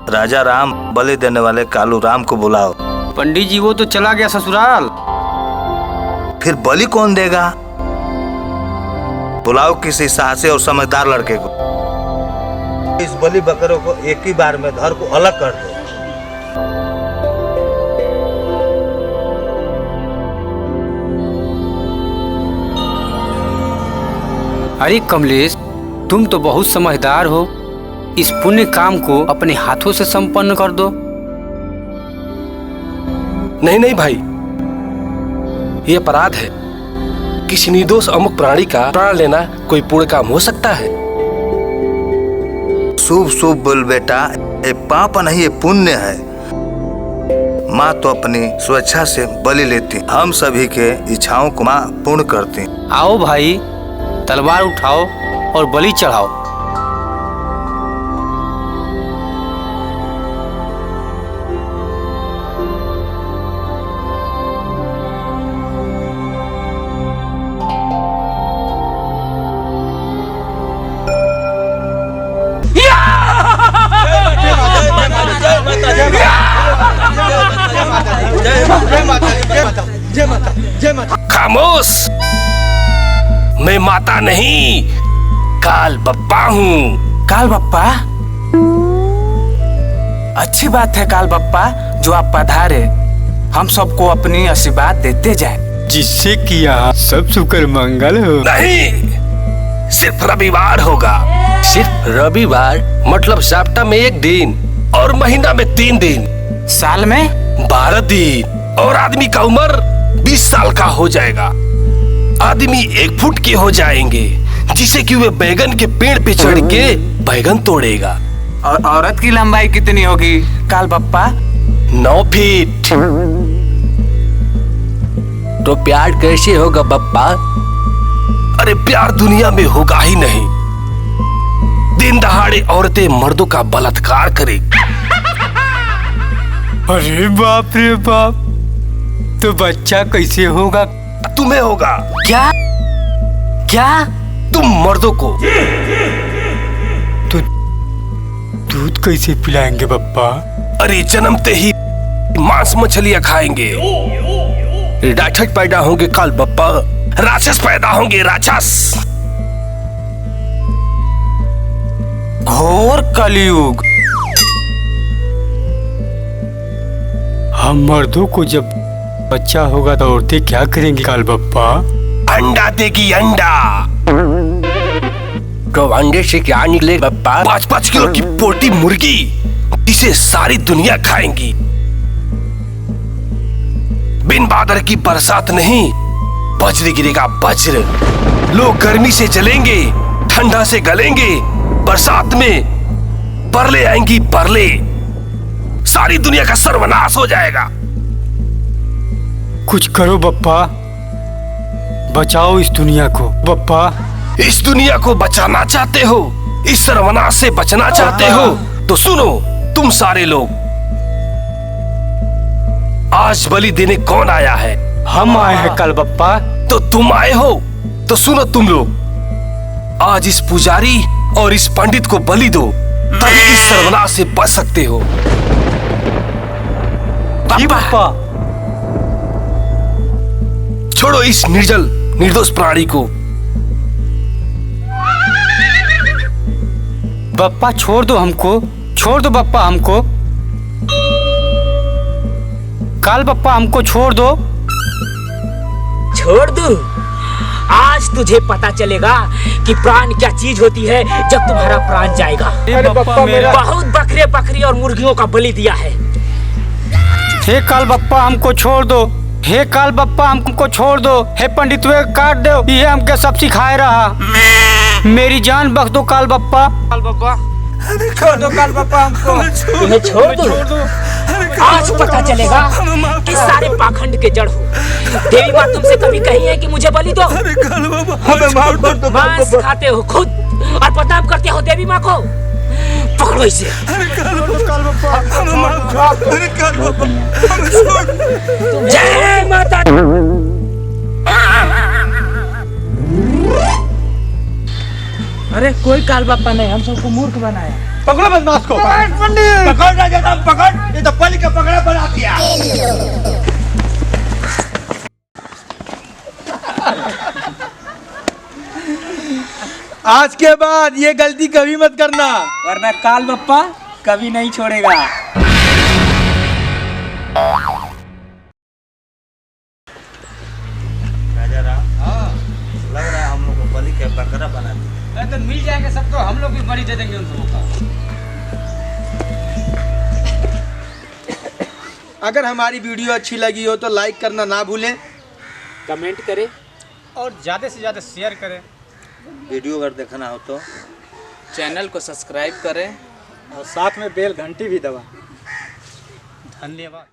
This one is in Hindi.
राजा राम बलि देने वाले कालू राम को बुलाओ। पंडित जी वो तो चला गया ससुराल। फिर बलि कौन देगा? बुलाओ किसी साहसी और समझदार लड़के को। इस बलि बकरों को एक ही बार में धर को अलग कर दो। अरे कमलेश, तुम तो बहुत समझदार हो। इस पुण्य काम को अपने हाथों से संपन्न कर दो। नहीं नहीं भाई, ये अपराध है। किसी निर्दोष अमुक प्राणी का प्राण लेना कोई पुण्य काम हो सकता है? शुभ शुभ बोल बेटा, ये पाप नहीं ये पुण्य है। माँ तो अपनी स्वेच्छा से बलि लेती, हम सभी के इच्छाओं को माँ पूर्ण करती। आओ भाई, तलवार उठाओ और बलि चढ़ाओ। खामोश! मैं माता नहीं, काल बप्पा हूँ। काल बप्पा? अच्छी बात है काल बप्पा जो आप पधारे। हम सबको अपनी आशीर्वाद देते जाएं। जिससे कि यहाँ सब शुक्र मंगल हो। नहीं, सिर्फ रविवार होगा। सिर्फ रविवार मतलब सप्ताह में 1 दिन और महीना में 3 दिन, साल में 12 दिन, और आदमी का उम्र 20 साल का हो जाएगा। आदमी 1 फुट के हो जाएंगे, जिसे कि वे बैगन के पेड़ पे चढ़ के बैगन तोड़ेगा। और औरत की लंबाई कितनी होगी काल बप्पा? 9 फीट। तो प्यार कैसे होगा बप्पा? अरे प्यार दुनिया में होगा ही नहीं। दिन दहाड़े औरतें मर्दों का बलात्कार करेगी। अरे बाप रे बाप, तो बच्चा कैसे होगा? तुम्हें होगा। क्या क्या? तुम मर्दों को। तो दूध कैसे पिलाएंगे बप्पा? अरे जन्मते ही मांस मछलियां खाएंगे। राक्षस पैदा होंगे काल बप्पा, राक्षस पैदा होंगे, राक्षस। घोर कलयुग। हम मर्दों को जब बच्चा होगा तो औरतें क्या करेंगी काल बप्पा? अंडा देगी अंडा। तो अंडे से क्या निकले बप्पा? 5-5 किलो की पोटी मुर्गी, इसे सारी दुनिया खाएंगी। बिन बादल की बरसात नहीं, वज्र गिरेगा वज्र। लोग गर्मी से जलेंगे, ठंडा से गलेंगे। बरसात में परले आएंगी परले, सारी दुनिया का सर्वनाश हो जाएगा। कुछ करो बप्पा, बचाओ इस दुनिया को बप्पा। इस दुनिया को बचाना चाहते हो, इस सर्वनाश से बचना चाहते हो, तो सुनो तुम सारे लोग, आज बलि देने कौन आया है? हम आए हैं काल बप्पा। तो तुम आए हो, तो सुनो तुम लोग, आज इस पुजारी और इस पंडित को बलि दो, तभी इस सर्वनाश से बच सकते हो। बप्पा छोड़ो इस निर्जल निर्दोष प्राणी को। बप्पा छोड़ दो हमको, छोड़ दो बप्पा हमको। काल बप्पा हमको छोड़ दो। छोड़ दूं? आज तुझे पता चलेगा कि प्राण क्या चीज होती है जब तुम्हारा प्राण जाएगा। बहुत बकरे बकरी और मुर्गियों का बलि दिया है। हे काल बप्पा हमको छोड़ दो, हे काल बप्पा हमको छोड़ दो, हे पंडित वे काट दो, ये हमके सब सिखाए रहा। मेरी जान बख्श दो काल बप्पा। काल बप्पा छोड़ दो काल बप्पा हमको। तुम्हें छोड़ दो? आज पता चलेगा कि सारे पाखंड के जड़ हो। देवी माँ तुमसे कभी कही है कि मुझे बलि दो? मांस खाते हो खुद और बदनाम करते हो देवी माँ को। पकड़ो इसे। जय माता। अरे कोई काल बाप्पा नहीं, हम सबको मूर्ख बनाया। पकड़ो बदमाश को। पकड़ राजा, पकड़। ये तो पल का पकड़ा बना दिया। आज के बाद ये गलती कभी मत करना, वरना काल बप्पा कभी नहीं छोड़ेगा। राजा राम, लग रहा है हम लोग को बलि के बकरा बना दिया। तो मिल जाएंगे सब, तो हम लोग भी बलि दे देंगे उन सबों का। अगर हमारी वीडियो अच्छी लगी हो तो लाइक करना ना भूलें, कमेंट करें और ज़्यादा से ज़्यादा शेयर करें। वीडियो अगर देखना हो तो चैनल को सब्सक्राइब करें और साथ में बेल घंटी भी दबा। धन्यवाद।